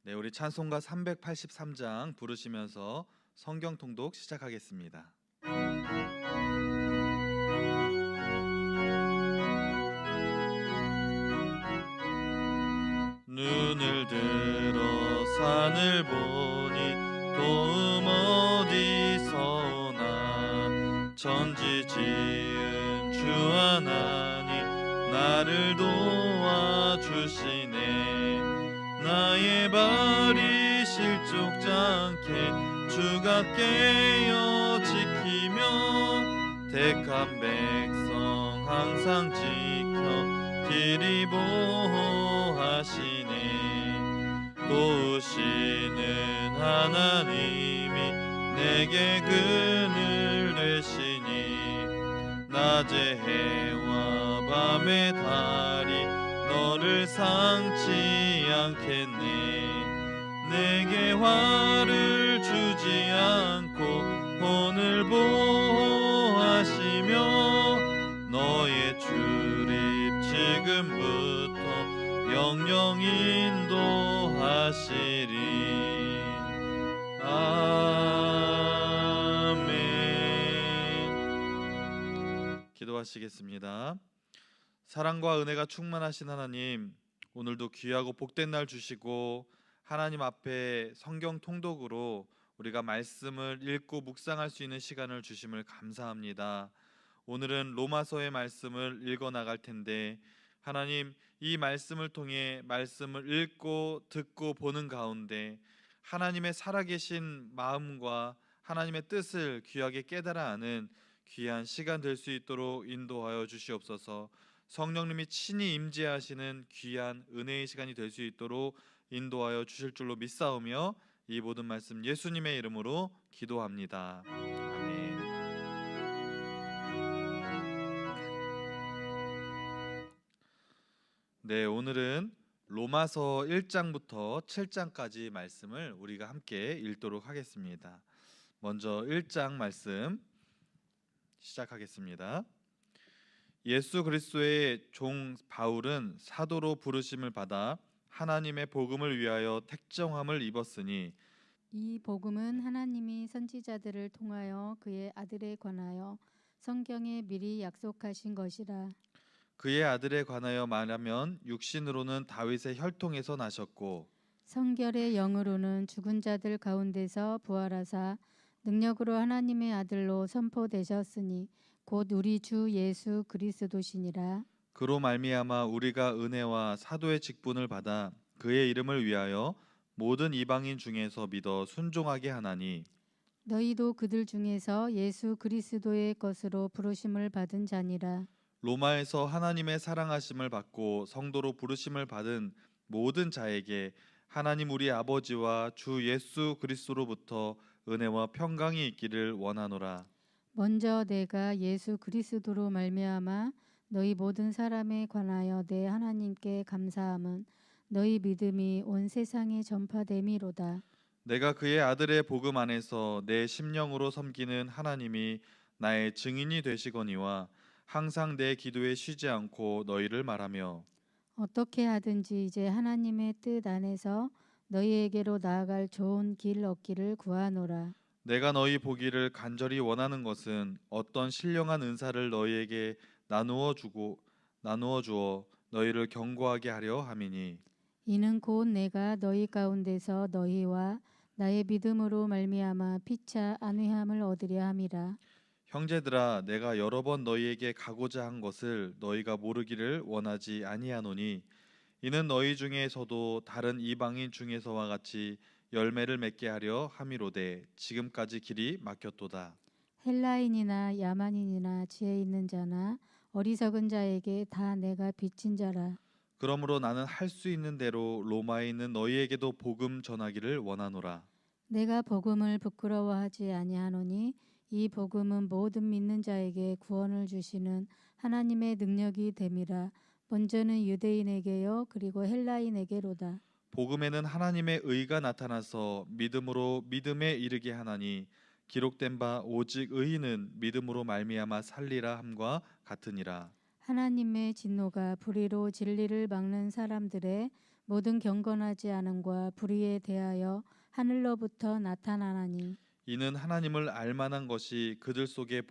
네, 우리 찬송가 383장 부르시면서 성경 통독 시작하겠습니다. 눈을 들어 산을 보니 도움 어디서나 천지 지은 주 하나님 나를 도와주시네. 나의 발이 실족지 않게 주가 깨어 지키며 택한 백성 항상 지켜 길이 보호하시네. 도우시는 하나님이 내게 그늘 되시니 낮의 해와 밤의 달이 너를 상치 않겠네. 내게 화를 주지 않고 오늘 보호하시며 너의 출입 지금부터 영영 인도하시리. 아멘. 기도하시겠습니다. 사랑과 은혜가 충만하신 하나님, 오늘도 귀하고 복된 날 주시고 하나님 앞에 성경 통독으로 우리가 말씀을 읽고 묵상할 수 있는 시간을 주심을 감사합니다. 오늘은 로마서의 말씀을 읽어 나갈 텐데 하나님, 이 말씀을 통해 말씀을 읽고 듣고 보는 가운데 하나님의 살아계신 마음과 하나님의 뜻을 귀하게 깨달아 아는 귀한 시간 될 수 있도록 인도하여 주시옵소서. 성령님이 친히 임재하시는 귀한 은혜의 시간이 될 수 있도록 인도하여 주실 줄로 믿사오며 이 모든 말씀 예수님의 이름으로 기도합니다. 아멘. 네, 오늘은 로마서 1장부터 7장까지 말씀을 우리가 함께 읽도록 하겠습니다. 먼저 1장 말씀 시작하겠습니다. 예수 그리스도의 종 바울은 사도로 부르심을 받아 하나님의 복음을 위하여 택정함을 입었으니 이 복음은 하나님이 선지자들을 통하여 그의 아들에 관하여 성경에 미리 약속하신 것이라. 그의 아들에 관하여 말하면 육신으로는 다윗의 혈통에서 나셨고 성결의 영으로는 죽은 자들 가운데서 부활하사 능력으로 하나님의 아들로 선포되셨으니 곧 우리 주 예수 그리스도시니라. 그로 말미암아 우리가 은혜와 사도의 직분을 받아 그의 이름을 위하여 모든 이방인 중에서 믿어 순종하게 하나니 너희도 그들 중에서 예수 그리스도의 것으로 부르심을 받은 자니라. 로마에서 하나님의 사랑하심을 받고 성도로 부르심을 받은 모든 자에게 하나님 우리 아버지와 주 예수 그리스도로부터 은혜와 평강이 있기를 원하노라. 먼저 내가 예수 그리스도로 말미암아 너희 모든 사람에 관하여 내 하나님께 감사함은 너희 믿음이 온 세상에 전파됨이로다. 내가 그의 아들의 복음 안에서 내 심령으로 섬기는 하나님이 나의 증인이 되시거니와 항상 내 기도에 쉬지 않고 너희를 말하며 어떻게 하든지 이제 하나님의 뜻 안에서 너희에게로 나아갈 좋은 길 얻기를 구하노라. 내가 너희 보기를 간절히 원하는 것은 어떤 신령한 은사를 너희에게 나누어 주어 너희를 견고하게 하려 함이니 이는 곧 내가 너희 가운데서 너희와 나의 믿음으로 말미암아 피차 안위함을 얻으려 함이라. 형제들아, 내가 여러 번 너희에게 가고자 한 것을 너희가 모르기를 원하지 아니하노니 이는 너희 중에서도 다른 이방인 중에서와 같이 열매를 맺게 하려 함이로되 지금까지 길이 막혔도다. 헬라인이나 야만인이나 지혜 있는 자나 어리석은 자에게 다 내가 빚진 자라. 그러므로 나는 할 수 있는 대로 로마에 있는 너희에게도 복음 전하기를 원하노라. 내가 복음을 부끄러워하지 아니하노니 이 복음은 모든 믿는 자에게 구원을 주시는 하나님의 능력이 됨이라. 먼저는 유대인에게요 그리고 헬라인에게로다. 복음에는 하나님의 의가 나타나서 믿음으로 믿음에 이르게 하나니 기록된 바 오직 의인은 믿음으로 말미암아 살리라 함과 같으니라. 하나님의 진노가 불의로 진리를 막는 사람들의 모든 경건하지 않음과 불의에 대하여 하늘로부터 나타나나니 이는 하나님을 알만한 것이 그들 속에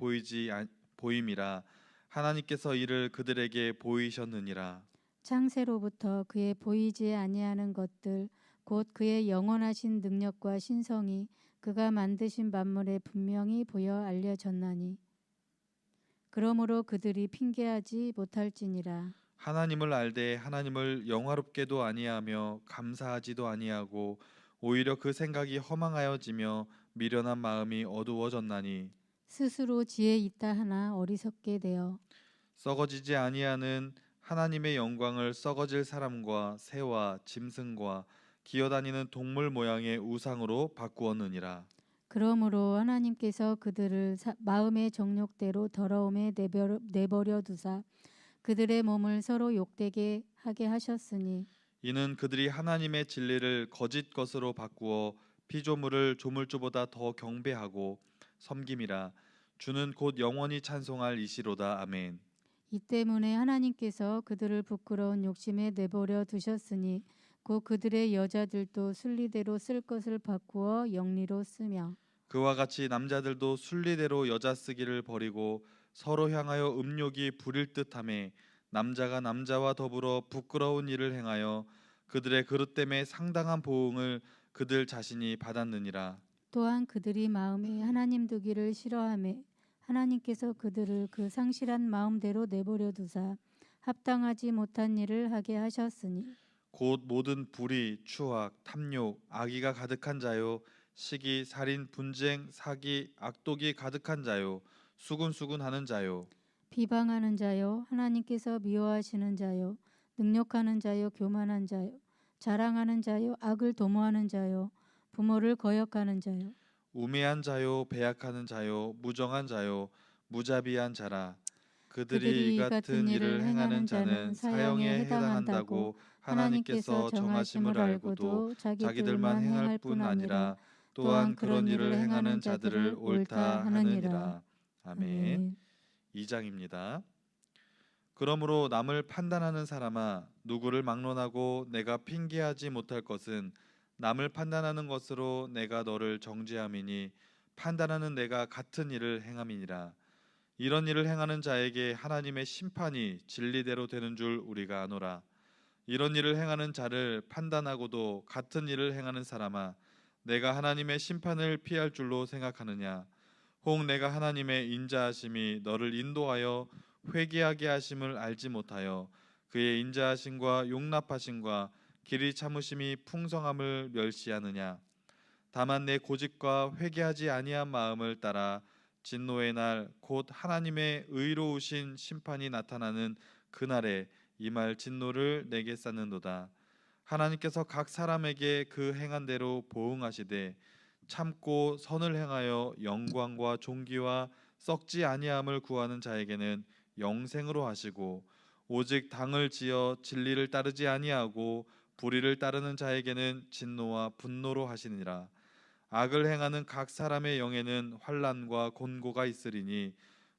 보임이라. 하나님께서 이를 그들에게 보이셨느니라. 창세로부터 그의 보이지 아니하는 것들 곧 그의 영원하신 능력과 신성이 그가 만드신 만물에 분명히 보여 알려졌나니 그러므로 그들이 핑계하지 못할지니라. 하나님을 알되 하나님을 영화롭게도 아니하며 감사하지도 아니하고 오히려 그 생각이 허망하여지며 미련한 마음이 어두워졌나니 스스로 지혜 있다 하나 어리석게 되어 썩어지지 아니하는 하나님의 영광을 썩어질 사람과 새와 짐승과 기어다니는 동물 모양의 우상으로 바꾸었느니라. 그러므로 하나님께서 그들을 마음의 정욕대로 더러움에 내버려 두사 그들의 몸을 서로 욕되게 하게 하셨으니 이는 그들이 하나님의 진리를 거짓 것으로 바꾸어 피조물을 조물주보다 더 경배하고 섬김이라. 주는 곧 영원히 찬송할 이시로다. 아멘. 이 때문에 하나님께서 그들을 부끄러운 욕심에 내버려 두셨으니 곧 그들의 여자들도 순리대로 쓸 것을 바꾸어 영리로 쓰며 그와 같이 남자들도 순리대로 여자 쓰기를 버리고 서로 향하여 음욕이 부릴 듯하며 남자가 남자와 더불어 부끄러운 일을 행하여 그들의 그릇됨에 상당한 보응을 그들 자신이 받았느니라. 또한 그들이 마음에 하나님 두기를 싫어하매 하나님께서 그들을 그 상실한 마음대로 내버려 두사 합당하지 못한 일을 하게 하셨으니 곧 모든 불의, 추악, 탐욕, 악의가 가득한 자요, 시기, 살인, 분쟁, 사기, 악독이 가득한 자요, 수군수군하는 자요, 비방하는 자요 하나님께서 미워하시는 자요 능욕하는 자요 교만한 자요 자랑하는 자요 악을 도모하는 자요 부모를 거역하는 자요 우매한 자요, 배약하는 자요, 무정한 자요, 무자비한 자라. 그들이 이 그들이 이 같은 같은 일을 일을 행하는 행하는 자는 자는 사형에 사형에 해당한다고 해당한다고 하나님께서 하나님께서 정하심을 정하심을 알고도 알고도 자기들만 자기들만 행할 행할 뿐 뿐 아니라 아니라 또한 또한 그런 그런 일을 일을 행하는 행하는 자들을 자들을 옳다 옳다 하느니라. 하느니라. 아멘. 아멘. 2장입니다. 그러므로 남을 판단하는 사람아, 누구를 막론하고 내가 핑계하지 못할 것은 남을 판단하는 것으로 내가 너를 정죄함이니 판단하는 내가 같은 일을 행함이니라. 이런 일을 행하는 자에게 하나님의 심판이 진리대로 되는 줄 우리가 아노라. 이런 일을 행하는 자를 판단하고도 같은 일을 행하는 사람아, 내가 하나님의 심판을 피할 줄로 생각하느냐? 혹 내가 하나님의 인자하심이 너를 인도하여 회개하게 하심을 알지 못하여 그의 인자하심과 용납하심과 길이 참으심이 풍성함을 멸시하느냐? 다만 내 고집과 회개하지 아니한 마음을 따라 진노의 날 곧 하나님의 의로우신 심판이 나타나는 그날에 임할 진노를 내게 쌓는도다. 하나님께서 각 사람에게 그 행한 대로 보응하시되 참고 선을 행하여 영광과 존귀와 썩지 아니함을 구하는 자에게는 영생으로 하시고 오직 당을 지어 진리를 따르지 아니하고 불의를 따르는 자에게는 진노와 분노로 하시니라. 악을 행하는 각 사람의 영에는 환난과 곤고가 있으리니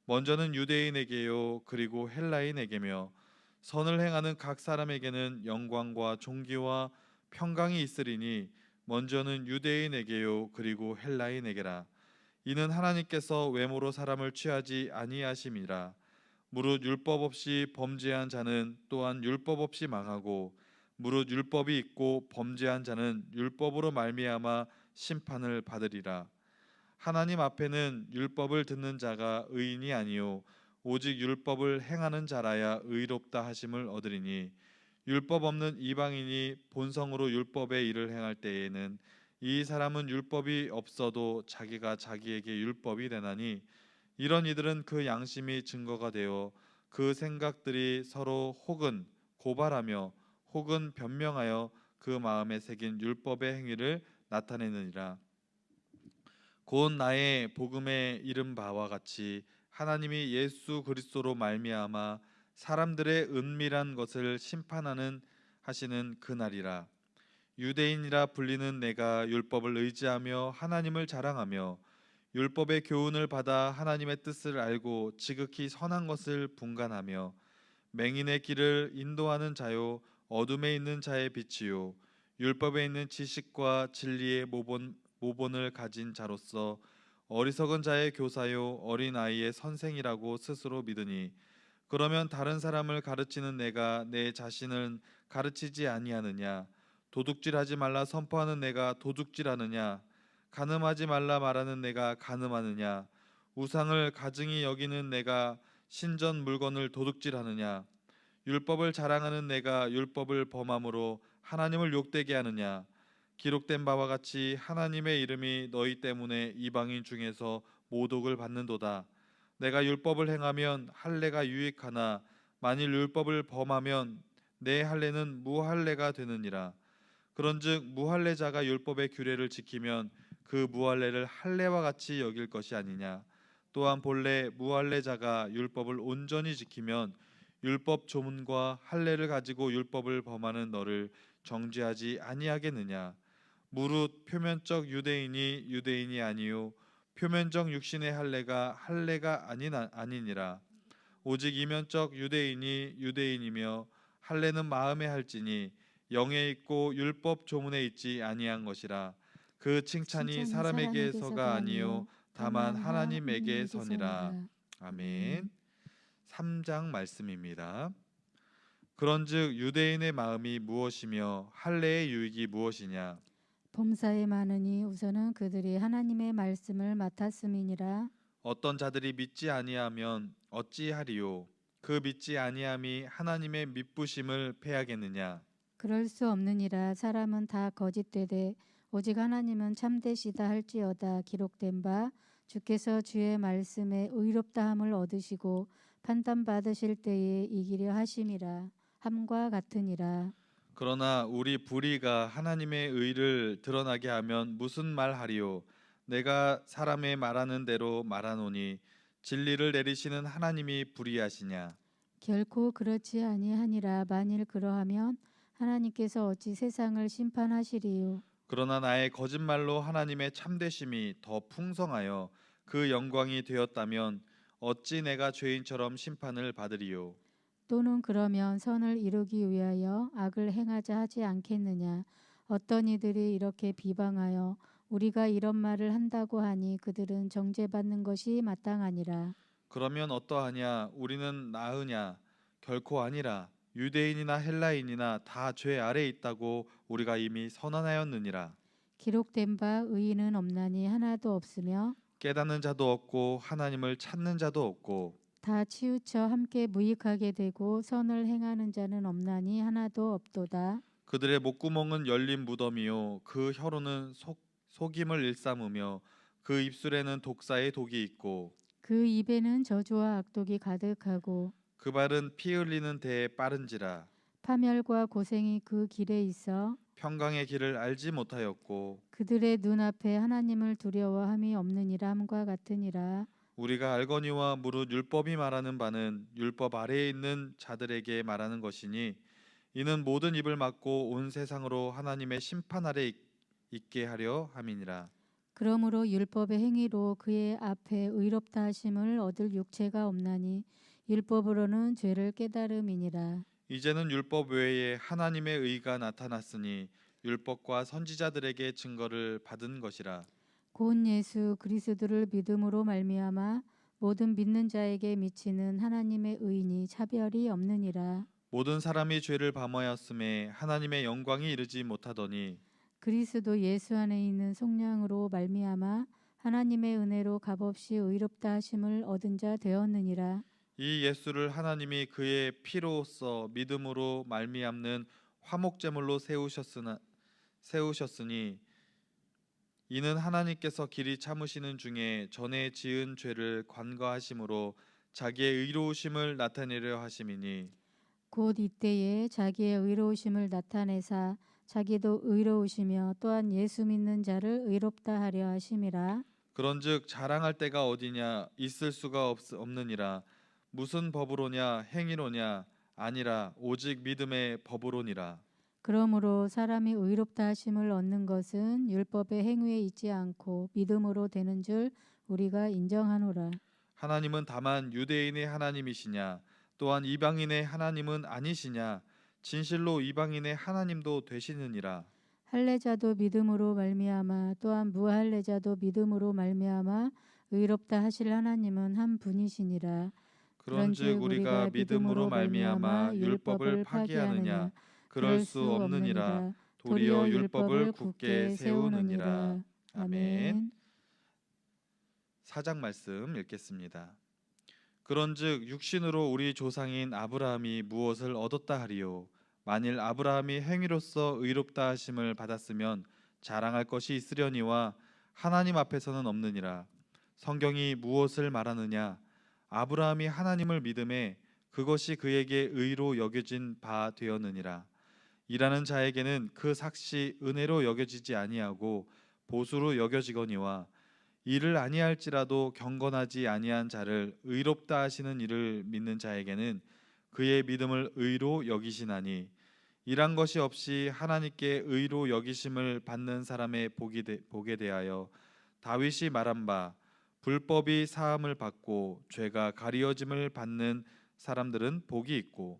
먼저는 유대인에게요 그리고 헬라인에게며 선을 행하는 각 사람에게는 영광과 존귀와 평강이 있으리니 먼저는 유대인에게요 그리고 헬라인에게라. 이는 하나님께서 외모로 사람을 취하지 아니하심이라. 무릇 율법 없이 범죄한 자는 또한 율법 없이 망하고 무릇 율법이 있고 범죄한 자는 율법으로 말미암아 심판을 받으리라. 하나님 앞에는 율법을 듣는 자가 의인이 아니요 오직 율법을 행하는 자라야 의롭다 하심을 얻으리니 율법 없는 이방인이 본성으로 율법의 일을 행할 때에는 이 사람은 율법이 없어도 자기가 자기에게 율법이 되나니 이런 이들은 그 양심이 증거가 되어 그 생각들이 서로 혹은 고발하며 혹은 변명하여 그 마음에 새긴 율법의 행위를 나타내느니라. 곧 나의 복음에 이른 바와 같이 하나님이 예수 그리스도로 말미암아 사람들의 은밀한 것을 심판하는 하시는 그날이라. 유대인이라 불리는 내가 율법을 의지하며 하나님을 자랑하며 율법의 교훈을 받아 하나님의 뜻을 알고 지극히 선한 것을 분간하며 맹인의 길을 인도하는 자요 어둠에 있는 자의 빛이요 율법에 있는 지식과 진리의 모본을 가진 자로서 어리석은 자의 교사요 어린 아이의 선생이라고 스스로 믿으니 그러면 다른 사람을 가르치는 내가 내 자신을 가르치지 아니하느냐? 도둑질하지 말라 선포하는 내가 도둑질하느냐? 간음하지 말라 말하는 내가 간음하느냐? 우상을 가증히 여기는 내가 신전 물건을 도둑질하느냐? 율법을 자랑하는 내가 율법을 범함으로 하나님을 욕되게 하느냐? 기록된 바와 같이 하나님의 이름이 너희 때문에 이방인 중에서 모독을 받는도다. 내가 율법을 행하면 할례가 유익하나 만일 율법을 범하면 내 할례는 무할례가 되느니라. 그런즉 무할례자가 율법의 규례를 지키면 그 무할례를 할례와 같이 여길 것이 아니냐. 또한 본래 무할례자가 율법을 온전히 지키면 율법 조문과 할례를 가지고 율법을 범하는 너를 정죄하지 아니하겠느냐. 무릇 표면적 유대인이 유대인이 아니요 표면적 육신의 할례가 아니니라. 오직 이면적 유대인이 유대인이며 할례는 마음에 할지니 영에 있고 율법 조문에 있지 아니한 것이라. 그 칭찬이 칭찬이 사람에게서가 사람에게서가 아니요 아니요 다만 다만 하나님에게서니라. 하나님에게서니라. 아멘. 3장 말씀입니다. 그런즉 유대인의 마음이 무엇이며 할례의 유익이 무엇이냐? 범사에 많으니 우선은 그들이 하나님의 말씀을 맡았음이니라. 어떤 자들이 믿지 아니하면 어찌하리요? 그 믿지 아니함이 하나님의 믿부심을 패하겠느냐? 그럴 수 없느니라. 사람은 다 거짓되되 오직 하나님은 참되시다 할지어다. 기록된 바 주께서 주의 말씀에 의롭다함을 얻으시고 판단 받으실 때에 이기려 하심이라. 함과 같으니라. 그러나 우리 불의가 하나님의 의를 드러나게 하면 무슨 말하리요? 내가 사람의 말하는 대로 말하노니 진리를 내리시는 하나님이 불의하시냐? 결코 그렇지 아니하니라. 만일 그러하면 하나님께서 어찌 세상을 심판하시리요? 그러나 나의 거짓말로 하나님의 참되심이 더 풍성하여 그 영광이 되었다면 어찌 내가 죄인처럼 심판을 받으리요? 또는 그러면 선을 이루기 위하여 악을 행하자 하지 않겠느냐? 어떤 이들이 이렇게 비방하여 우리가 이런 말을 한다고 하니 그들은 정죄받는 것이 마땅하니라. 그러면 어떠하냐? 우리는 나으냐? 결코 아니라. 유대인이나 헬라인이나 다 죄 아래 있다고 우리가 이미 선언하였느니라. 기록된 바 의인은 없나니 하나도 없으며 깨닫는 자도 없고 하나님을 찾는 자도 없고 다 치우쳐 함께 무익하게 되고 선을 행하는 자는 없나니 하나도 없도다. 그들의 목구멍은 열린 무덤이요 그 혀로는 속임을 일삼으며 그 입술에는 독사의 독이 있고 그 입에는 저주와 악독이 가득하고 그 발은 피 흘리는 데에 빠른지라. 파멸과 고생이 그 길에 있어 평강의 길을 알지 못하였고 그들의 눈앞에 하나님을 두려워함이 없느니라. 함과 같으니라. 우리가 알거니와 무릇 율법이 말하는 바는 율법 아래에 있는 자들에게 말하는 것이니 이는 모든 입을 막고 온 세상으로 하나님의 심판 아래 있게 하려 함이니라. 그러므로 율법의 행위로 그의 앞에 의롭다 하심을 얻을 육체가 없나니 율법으로는 죄를 깨달음이니라. 이제는 율법 외에 하나님의 의가 나타났으니 율법과 선지자들에게 증거를 받은 것이라. 곧 예수 그리스도를 믿음으로 말미암아 모든 믿는 자에게 미치는 하나님의 의니 차별이 없느니라. 모든 사람이 죄를 범하였음에 하나님의 영광이 이르지 못하더니 그리스도 예수 안에 있는 속량으로 말미암아 하나님의 은혜로 값없이 의롭다 하심을 얻은 자 되었느니라. 이 예수를 하나님이 그의 피로써 믿음으로 말미암는 화목제물로 세우셨으니 이는 하나님께서 길이 참으시는 중에 전에 지은 죄를 관과하심으로 자기의 의로우심을 나타내려 하심이니 곧 이때에 자기의 의로우심을 나타내사 자기도 의로우시며 또한 예수 믿는 자를 의롭다 하려 하심이라. 그런즉 자랑할 데가 어디냐 있을 수가 없느니라. 무슨 법으로냐 행위로냐 아니라 오직 믿음의 법으로니라. 그러므로 사람이 의롭다 하심을 얻는 것은 율법의 행위에 있지 않고 믿음으로 되는 줄 우리가 인정하노라. 하나님은 다만 유대인의 하나님이시냐 또한 이방인의 하나님은 아니시냐? 진실로 이방인의 하나님도 되시느니라. 할례자도 믿음으로 말미암아 또한 무할례자도 믿음으로 말미암아 의롭다 하실 하나님은 한 분이시니라. 그런즉 그런즉 우리가 우리가 믿음으로 믿음으로 말미암아 말미암아 율법을 율법을 파기하느냐? 파기하느냐? 그럴 그럴 수 수 없느니라. 없느니라. 도리어 도리어 율법을 율법을 굳게 굳게 세우느니라. 세우느니라. 아멘. 아멘. 사장 말씀 읽겠습니다. 그런즉 육신으로 우리 조상인 아브라함이 무엇을 얻었다 하리요? 만일 아브라함이 행위로서 의롭다 하심을 받았으면 자랑할 것이 있으려니와 하나님 앞에서는 없느니라. 성경이 무엇을 말하느냐? 아브라함이 하나님을 믿음에 그것이 그에게 의로 여겨진 바 되었느니라. 일하는 자에게는 그 삭시 은혜로 여겨지지 아니하고 보수로 여겨지거니와 일을 아니할지라도 경건하지 아니한 자를 의롭다 하시는 이를 믿는 자에게는 그의 믿음을 의로 여기시나니 일한 것이 없이 하나님께 의로 여기심을 받는 사람의 복에 대하여 다윗이 말한 바 불법이 사함을 받고 죄가 가리어짐을 받는 사람들은 복이 있고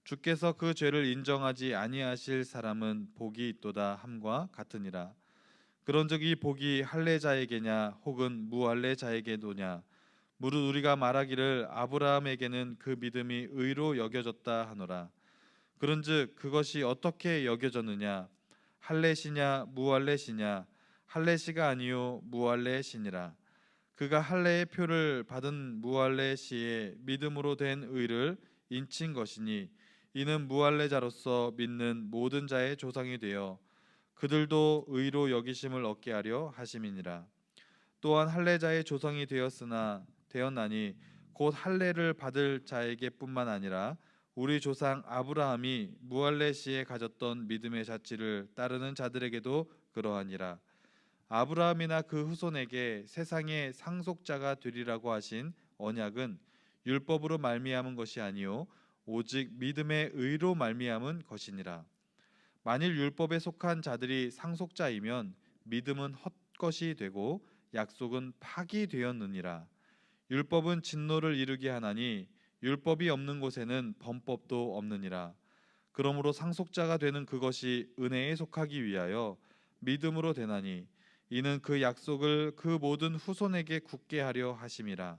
주께서 그 죄를 인정하지 아니하실 사람은 복이 있도다 함과 같으니라. 그런즉 이 복이 할례자에게냐 혹은 무할례자에게도냐? 무릇 우리가 말하기를 아브라함에게는 그 믿음이 의로 여겨졌다 하노라. 그런즉 그것이 어떻게 여겨졌느냐? 할례시냐 무할례시냐? 할례시가 아니요 무할례시니라. 그가 할례의 표를 받은 무할례시의 믿음으로 된 의를 인친 것이니 이는 무할례자로서 믿는 모든 자의 조상이 되어 그들도 의로 여기심을 얻게 하려 하심이니라. 또한 할례자의 조상이 되었나니 곧 할례를 받을 자에게뿐만 아니라 우리 조상 아브라함이 무할례 시에 가졌던 믿음의 자취를 따르는 자들에게도 그러하니라. 아브라함이나 그 후손에게 세상의 상속자가 되리라고 하신 언약은 율법으로 말미암은 것이 아니요 오직 믿음의 의로 말미암은 것이니라. 만일 율법에 속한 자들이 상속자이면 믿음은 헛것이 되고 약속은 파기되었느니라. 율법은 진노를 이루게 하나니 율법이 없는 곳에는 범법도 없느니라. 그러므로 상속자가 되는 그것이 은혜에 속하기 위하여 믿음으로 되나니 이는 그 약속을 그 모든 후손에게 굳게 하려 하심이라.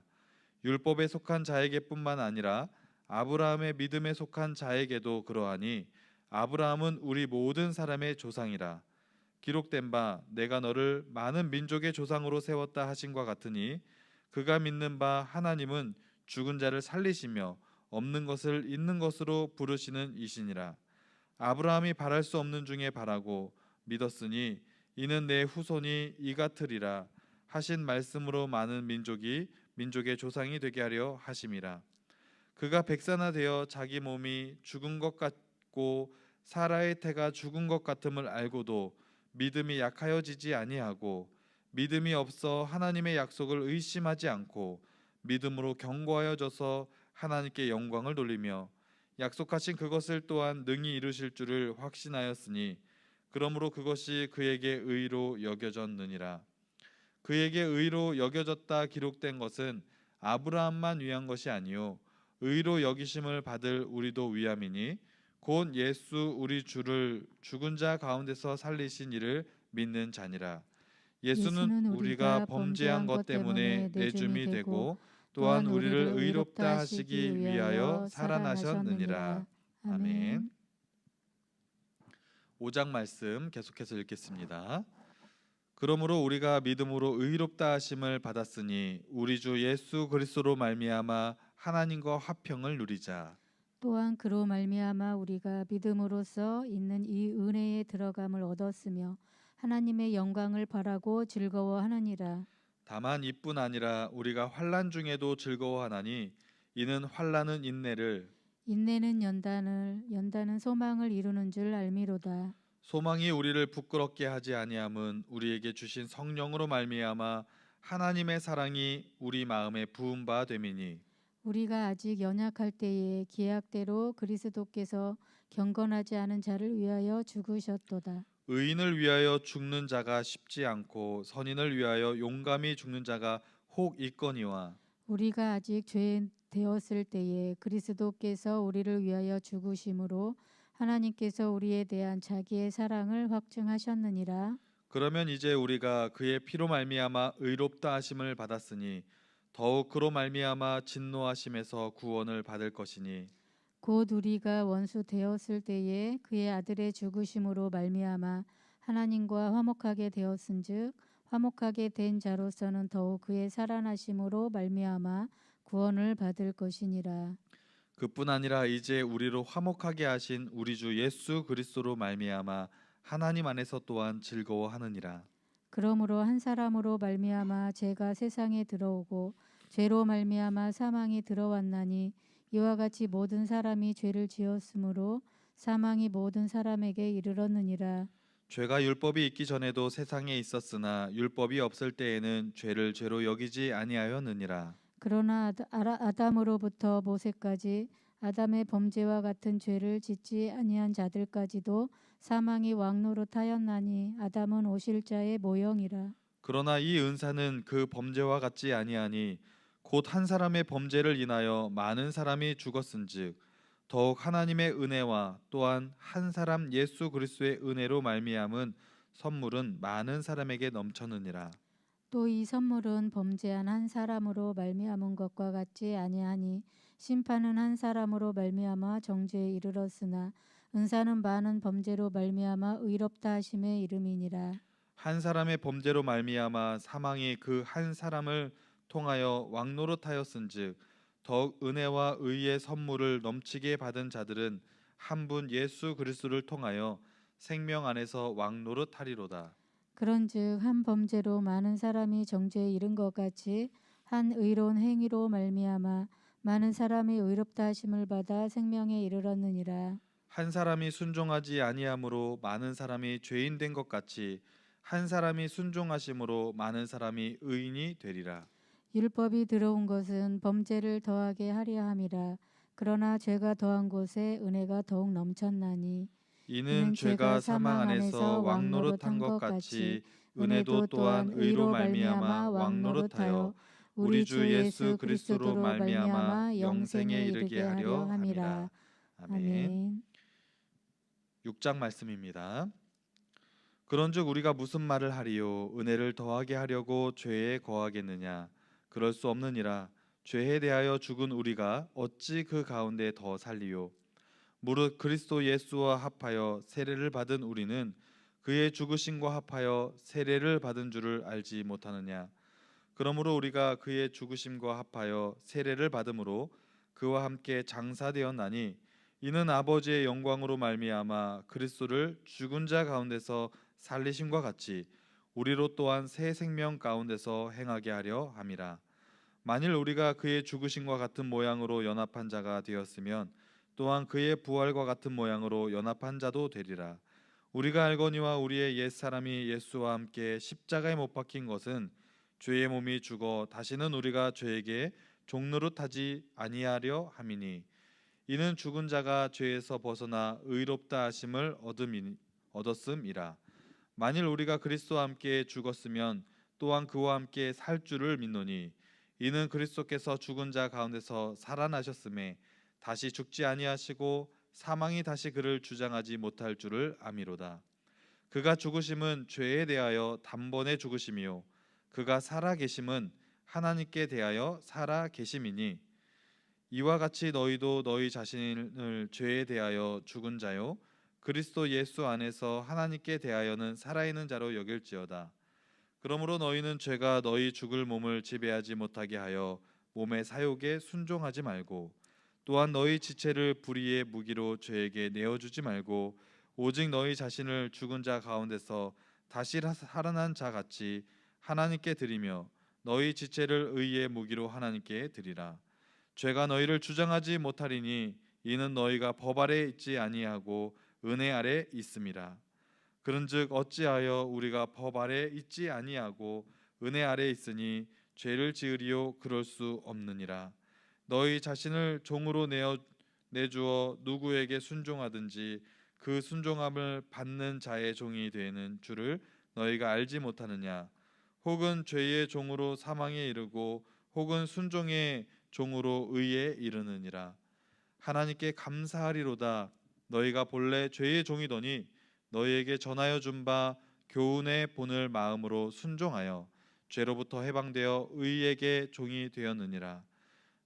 율법에 속한 자에게뿐만 아니라 아브라함의 믿음에 속한 자에게도 그러하니 아브라함은 우리 모든 사람의 조상이라. 기록된 바 내가 너를 많은 민족의 조상으로 세웠다 하신과 같으니 그가 믿는 바 하나님은 죽은 자를 살리시며 없는 것을 있는 것으로 부르시는 이시니라. 아브라함이 바랄 수 없는 중에 바라고 믿었으니 이는 내 후손이 이 같으리라 하신 말씀으로 많은 민족의 조상이 되게 하려 하심이라. 그가 백사나 되어 자기 몸이 죽은 것 같고 사라의 태가 죽은 것 같음을 알고도 믿음이 약하여지지 아니하고 믿음이 없어 하나님의 약속을 의심하지 않고 믿음으로 견고하여져서 하나님께 영광을 돌리며 약속하신 그것을 또한 능히 이루실 줄을 확신하였으니 그러므로 그것이 그에게 의로 여겨졌느니라. 그에게 의로 여겨졌다 기록된 것은 아브라함만 위한 것이 아니요 의로 여기심을 받을 우리도 위함이니 곧 예수 우리 주를 죽은 자 가운데서 살리신 이를 믿는 자니라. 예수는 예수는 우리가 우리가 범죄한 범죄한 것 것 때문에 때문에 내줌이 내줌이 되고 되고 또한 또한 우리를 우리를 의롭다 의롭다 하시기 하시기 위하여 위하여 살아나셨느니라. 살아나셨느니라. 아멘. 아멘. 5장 말씀 계속해서 읽겠습니다. 그러므로 우리가 믿음으로 의롭다 하심을 받았으니 우리 주 예수 그리스도로 말미암아 하나님과 화평을 누리자. 또한 그로 말미암아 우리가 믿음으로써 있는 이 은혜에 들어감을 얻었으며 하나님의 영광을 바라고 즐거워하느니라. 다만 이뿐 아니라 우리가 환난 중에도 즐거워하나니 이는 환난은 인내를 인내는 연단은 소망을 이루는 줄 알미로다. 소망이 우리를 부끄럽게 하지 아니함은 우리에게 주신 성령으로 말미암아 하나님의 사랑이 우리 마음에 부은 바 됨이니 우리가 아직 연약할 때에 기약대로 그리스도께서 경건하지 않은 자를 위하여 죽으셨도다. 의인을 위하여 죽는 자가 쉽지 않고 선인을 위하여 용감히 죽는 자가 혹 있거니와 우리가 아직 죄 되었을 때에 그리스도께서 우리를 위하여 죽으심으로 하나님께서 우리에 대한 자기의 사랑을 확증하셨느니라. 그러면 이제 우리가 그의 피로 말미암아 의롭다 하심을 받았으니 더욱 그로 말미암아 진노하심에서 구원을 받을 것이니 곧 우리가 원수 되었을 때에 그의 아들의 죽으심으로 말미암아 하나님과 화목하게 되었은즉 화목하게 된 자로서는 더욱 그의 살아나심으로 말미암아 구원을 받을 것이니라. 그뿐 아니라 이제 우리로 화목하게 하신 우리 주 예수 그리스도로 말미암아 하나님 안에서 또한 즐거워하느니라. 그러므로 한 사람으로 말미암아 죄가 세상에 들어오고 죄로 말미암아 사망이 들어왔나니 이와 같이 모든 사람이 죄를 지었으므로 사망이 모든 사람에게 이르렀느니라. 죄가 율법이 있기 전에도 세상에 있었으나 율법이 없을 때에는 죄를 죄로 여기지 아니하였느니라. 그러나 아담으로부터 모세까지 아담의 범죄와 같은 죄를 짓지 아니한 자들까지도 사망이 왕노릇하였나니 아담은 오실자의 모형이라. 그러나 이 은사는 그 범죄와 같지 아니하니 곧 한 사람의 범죄를 인하여 많은 사람이 죽었은즉 더욱 하나님의 은혜와 또한 한 사람 예수 그리스도의 은혜로 말미암은 선물은 많은 사람에게 넘쳤느니라. 또 이 선물은 범죄한 한 사람으로 말미암은 것과 같지 아니하니 심판은 한 사람으로 말미암아 정죄에 이르렀으나 은사는 많은 범죄로 말미암아 의롭다 하심에 이름이니라. 한 사람의 범죄로 말미암아 사망이 그 한 사람을 통하여 왕노릇하였은즉 더욱 은혜와 의의 선물을 넘치게 받은 자들은 한 분 예수 그리스도를 통하여 생명 안에서 왕노릇하리로다. 그런즉 한 범죄로 많은 사람이 정죄에 이른 것 같이 한 의로운 행위로 말미암아 많은 사람이 의롭다 하심을 받아 생명에 이르렀느니라. 한 사람이 순종하지 아니함으로 많은 사람이 죄인 된 것 같이 한 사람이 순종하심으로 많은 사람이 의인이 되리라. 율법이 들어온 것은 범죄를 더하게 하려 함이라. 그러나 죄가 더한 곳에 은혜가 더욱 넘쳤나니 이는 이는 죄가 죄가 사망 사망 안에서 안에서 왕노릇한 왕노릇한 것 것 같이 같이 은혜도 은혜도 또한 또한 의로 의로 말미암아 말미암아 왕노릇하여 왕노릇하여 우리 우리 주 주 예수 예수 그리스도로 그리스도로 말미암아 말미암아 영생에 영생에 이르게 이르게 하려 하려 함이라. 함이라. 아멘. 아멘. 6장 말씀입니다. 그런즉 우리가 무슨 말을 하리요? 은혜를 더하게 하려고 죄에 거하겠느냐? 그럴 수 없느니라. 죄에 대하여 죽은 우리가 어찌 그 가운데 더 살리요? 무릇 그리스도 예수와 합하여 세례를 받은 우리는 그의 죽으심과 합하여 세례를 받은 줄을 알지 못하느냐? 그러므로 우리가 그의 죽으심과 합하여 세례를 받음으로 그와 함께 장사되었나니 이는 아버지의 영광으로 말미암아 그리스도를 죽은 자 가운데서 살리심과 같이 우리로 또한 새 생명 가운데서 행하게 하려 함이라. 만일 우리가 그의 죽으심과 같은 모양으로 연합한 자가 되었으면 또한 그의 부활과 같은 모양으로 연합한 자도 되리라. 우리가 알거니와 우리의 옛 사람이 예수와 함께 십자가에 못 박힌 것은 죄의 몸이 죽어 다시는 우리가 죄에게 종노릇하지 아니하려 함이니 이는 죽은 자가 죄에서 벗어나 의롭다 하심을 얻었음이라. 만일 우리가 그리스도와 함께 죽었으면 또한 그와 함께 살 줄을 믿노니 이는 그리스도께서 죽은 자 가운데서 살아나셨음에 다시 죽지 아니하시고 사망이 다시 그를 주장하지 못할 줄을 아미로다. 그가 죽으심은 죄에 대하여 단번에 죽으심이요 그가 살아 계심은 하나님께 대하여 살아 계심이니 이와 같이 너희도 너희 자신을 죄에 대하여 죽은 자요 그리스도 예수 안에서 하나님께 대하여는 살아있는 자로 여길지어다. 그러므로 너희는 죄가 너희 죽을 몸을 지배하지 못하게 하여 몸의 사욕에 순종하지 말고 또한 너희 지체를 불의의 무기로 죄에게 내어주지 말고 오직 너희 자신을 죽은 자 가운데서 다시 살아난 자 같이 하나님께 드리며 너희 지체를 의의 무기로 하나님께 드리라. 죄가 너희를 주장하지 못하리니 이는 너희가 법 아래 있지 아니하고 은혜 아래 있음이라. 그런즉 어찌하여 우리가 법 아래 있지 아니하고 은혜 아래 있으니 죄를 지으리요 그럴 수 없느니라. 너희 자신을 종으로 내주어 누구에게 순종하든지 그 순종함을 받는 자의 종이 되는 줄을 너희가 알지 못하느냐? 혹은 죄의 종으로 사망에 이르고 혹은 순종의 종으로 의에 이르느니라. 하나님께 감사하리로다. 너희가 본래 죄의 종이더니 너희에게 전하여 준 바 교훈의 본을 마음으로 순종하여 죄로부터 해방되어 의에게 종이 되었느니라.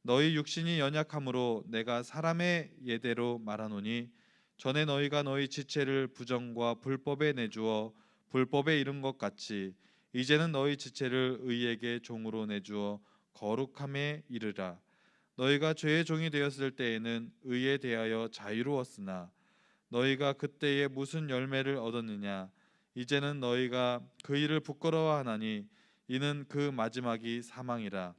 너희 육신이 연약함으로 내가 사람의 예대로 말하노니 전에 너희가 너희 지체를 부정과 불법에 내주어 불법에 이른 것 같이 이제는 너희 지체를 의에게 종으로 내주어 거룩함에 이르라. 너희가 죄의 종이 되었을 때에는 의에 대하여 자유로웠으나 너희가 그때에 무슨 열매를 얻었느냐? 이제는 너희가 그 일을 부끄러워하나니 이는 그 마지막이 사망이라.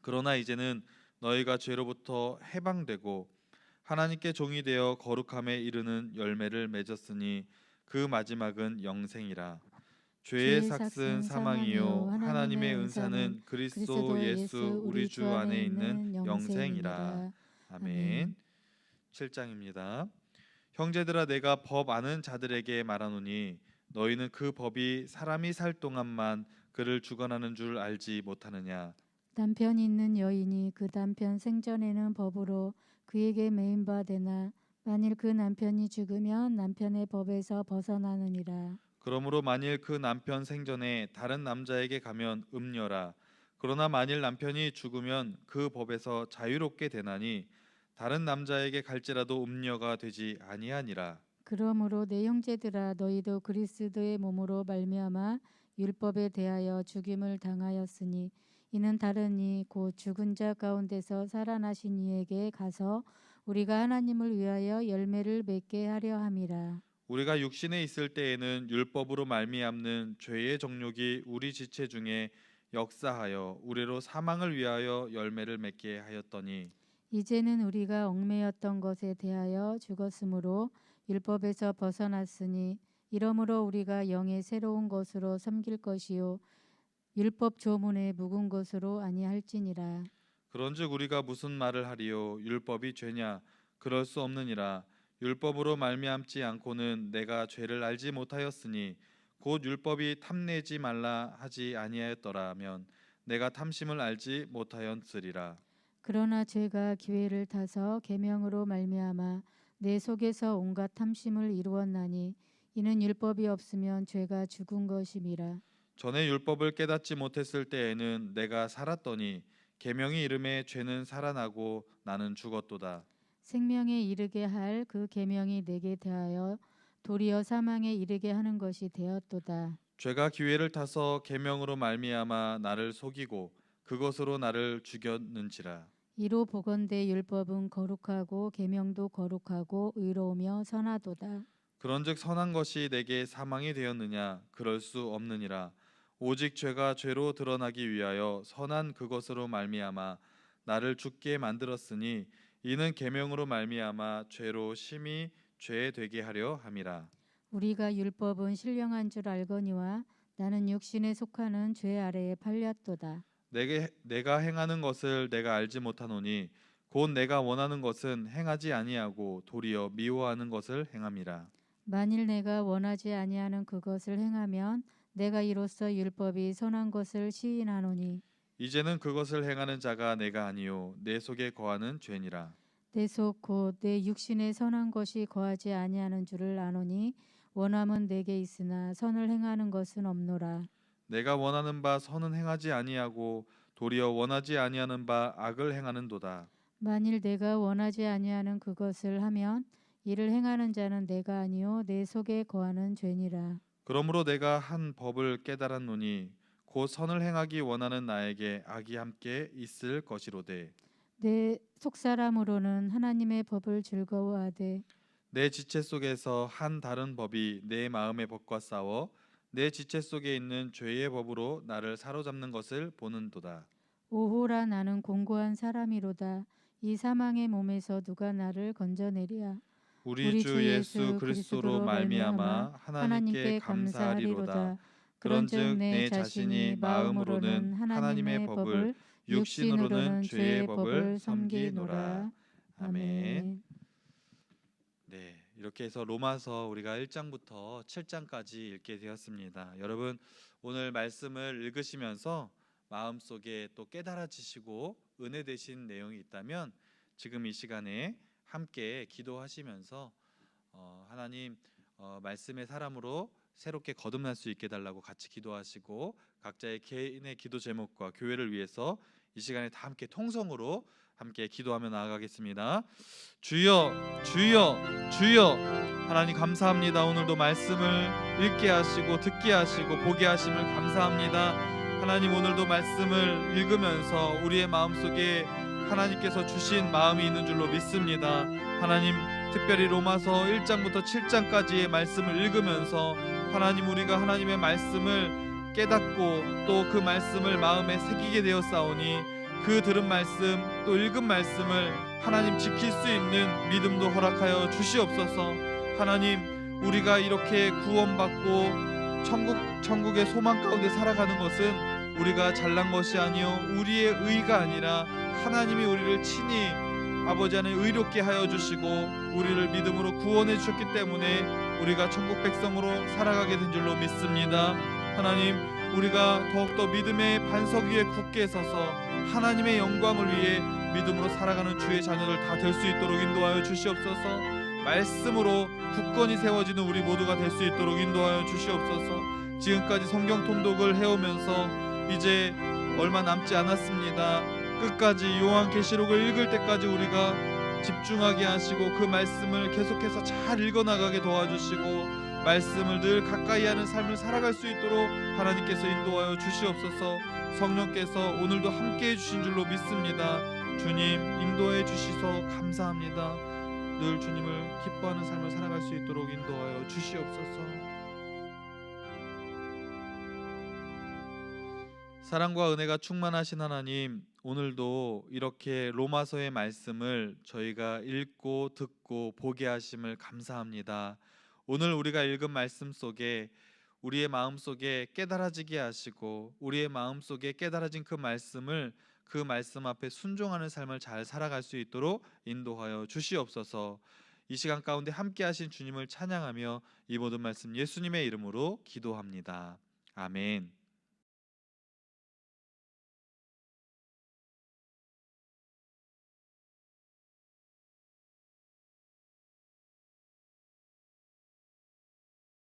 그러나 이제는 너희가 죄로부터 해방되고 하나님께 종이 되어 거룩함에 이르는 열매를 맺었으니 그 마지막은 영생이라. 죄의 죄의 삭은 삭은 사망이요 사망이요 하나님의 하나님의 은사는 은사는 그리스도 그리스도 예수 예수 우리 우리 주 주 안에 안에 있는 있는 영생이라. 영생이니라. 아멘. 아멘. 7장입니다. 형제들아 내가 법 아는 자들에게 말하노니 너희는 그 법이 사람이 살 동안만 그를 주관하는 줄 알지 못하느냐. 남편 있는 여인이 그 남편 생전에는 법으로 그에게 매인 바 되나 만일 그 남편이 죽으면 남편의 법에서 벗어나느니라. 그러므로 만일 그 남편 생전에 다른 남자에게 가면 음녀라. 그러나 만일 남편이 죽으면 그 법에서 자유롭게 되나니 다른 남자에게 갈지라도 음녀가 되지 아니하니라. 그러므로 내 형제들아 너희도 그리스도의 몸으로 말미암아 율법에 대하여 죽임을 당하였으니 이는 다른 이 곧 죽은 자 가운데서 살아나신 이에게 가서 우리가 하나님을 위하여 열매를 맺게 하려 함이라. 우리가 육신에 있을 때에는 율법으로 말미암는 죄의 정욕이 우리 지체 중에 역사하여 우리로 사망을 위하여 열매를 맺게 하였더니 이제는 우리가 얽매였던 것에 대하여 죽었으므로 율법에서 벗어났으니 이러므로 우리가 영의 새로운 것으로 섬길 것이요 율법 조문의 묵은 것으로 아니할지니라. 그런즉 우리가 무슨 말을 하리요 율법이 죄냐 그럴 수 없느니라. 율법으로 말미암지 않고는 내가 죄를 알지 못하였으니 곧 율법이 탐내지 말라 하지 아니하였더라면 내가 탐심을 알지 못하였으리라. 그러나 죄가 기회를 타서 계명으로 말미암아 내 속에서 온갖 탐심을 이루었나니 이는 율법이 없으면 죄가 죽은 것임이라. 전에 율법을 깨닫지 못했을 때에는 내가 살았더니 계명이 이름에 죄는 살아나고 나는 죽었도다. 생명에 이르게 할 그 계명이 내게 대하여 도리어 사망에 이르게 하는 것이 되었도다. 죄가 기회를 타서 계명으로 말미암아 나를 속이고 그것으로 나를 죽였는지라. 이로 보건대 율법은 거룩하고 계명도 거룩하고 의로우며 선하도다. 그런즉 선한 것이 내게 사망이 되었느냐 그럴 수 없느니라. 오직 죄가 죄로 드러나기 위하여 선한 그것으로 말미암아 나를 죽게 만들었으니 이는 계명으로 말미암아 죄로 심히 죄 되게 하려 함이라. 우리가 율법은 신령한 줄 알거니와 나는 육신에 속하는 죄 아래에 팔렸도다. 내가 행하는 것을 내가 알지 못하노니 곧 내가 원하는 것은 행하지 아니하고 도리어 미워하는 것을 행함이라. 만일 내가 원하지 아니하는 그것을 행하면 내가 이로써 율법이 선한 것을 시인하노니 이제는 그것을 행하는 자가 내가 아니요 내 속에 거하는 죄니라. 내 속 곧 내 육신에 선한 것이 거하지 아니하는 줄을 아노니 원함은 내게 있으나 선을 행하는 것은 없노라. 내가 원하는 바 선은 행하지 아니하고 도리어 원하지 아니하는 바 악을 행하는도다. 만일 내가 원하지 아니하는 그것을 하면 이를 행하는 자는 내가 아니요 내 속에 거하는 죄니라. 그러므로 내가 한 법을 깨달았노니 곧 선을 행하기 원하는 나에게 악이 함께 있을 것이로되 내 속사람으로는 하나님의 법을 즐거워하되 내 지체 속에서 한 다른 법이 내 마음의 법과 싸워 내 지체 속에 있는 죄의 법으로 나를 사로잡는 것을 보는도다. 오호라 나는 공고한 사람이로다. 이 사망의 몸에서 누가 나를 건져내랴. 우리 우리 주 주 예수 예수 그리스도로 그리스도로 말미암아 말미암아 하나님께 하나님께 감사하리로다. 감사하리로다. 그런즉 그런즉 내 내 자신이 자신이 마음으로는 마음으로는 하나님의 하나님의 법을 법을 육신으로는 육신으로는 죄의 죄의 법을 법을 섬기노라. 섬기노라. 아멘. 아멘. 네, 이렇게 해서 로마서 우리가 1장부터 7장까지 읽게 되었습니다. 여러분 오늘 말씀을 읽으시면서 마음속에 또 깨달아지시고 은혜 되신 내용이 있다면 지금 이 시간에 함께 기도하시면서 하나님 말씀의 사람으로 새롭게 거듭날 수 있게 달라고 같이 기도하시고 각자의 개인의 기도 제목과 교회를 위해서 이 시간에 다 함께 통성으로 함께 기도하며 나아가겠습니다. 주여 주여 주여 하나님 감사합니다. 오늘도 말씀을 읽게 하시고 듣게 하시고 보게 하심을 감사합니다. 하나님 오늘도 말씀을 읽으면서 우리의 마음속에 하나님께서 주신 마음이 있는 줄로 믿습니다. 하나님 특별히 로마서 1장부터 7장까지의 말씀을 읽으면서 하나님 우리가 하나님의 말씀을 깨닫고 또 그 말씀을 마음에 새기게 되었사오니 그 들은 말씀 또 읽은 말씀을 하나님 지킬 수 있는 믿음도 허락하여 주시옵소서. 하나님 우리가 이렇게 구원받고 천국의 소망 가운데 살아가는 것은 우리가 잘난 것이 아니요 우리의 의가 아니라 하나님이 우리를 친히 아버지 안에 의롭게 하여 주시고 우리를 믿음으로 구원해 주셨기 때문에 우리가 천국 백성으로 살아가게 된 줄로 믿습니다. 하나님 우리가 더욱더 믿음의 반석 위에 굳게 서서 하나님의 영광을 위해 믿음으로 살아가는 주의 자녀들 다 될 수 있도록 인도하여 주시옵소서. 말씀으로 굳건히 세워지는 우리 모두가 될 수 있도록 인도하여 주시옵소서. 지금까지 성경 통독을 해오면서 이제 얼마 남지 않았습니다. 끝까지 요한계시록을 읽을 때까지 우리가 집중하게 하시고 그 말씀을 계속해서 잘 읽어나가게 도와주시고 말씀을 늘 가까이 하는 삶을 살아갈 수 있도록 하나님께서 인도하여 주시옵소서. 성령께서 오늘도 함께해 주신 줄로 믿습니다. 주님 인도해 주시서 감사합니다. 늘 주님을 기뻐하는 삶을 살아갈 수 있도록 인도하여 주시옵소서. 사랑과 은혜가 충만하신 하나님, 오늘도 이렇게 로마서의 말씀을 저희가 읽고 듣고 보게 하심을 감사합니다. 오늘 우리가 읽은 말씀 속에 우리의 마음속에 깨달아지게 하시고 우리의 마음속에 깨달아진 그 말씀을 그 말씀 앞에 순종하는 삶을 잘 살아갈 수 있도록 인도하여 주시옵소서. 이 시간 가운데 함께 하신 주님을 찬양하며 이 모든 말씀 예수님의 이름으로 기도합니다. 아멘.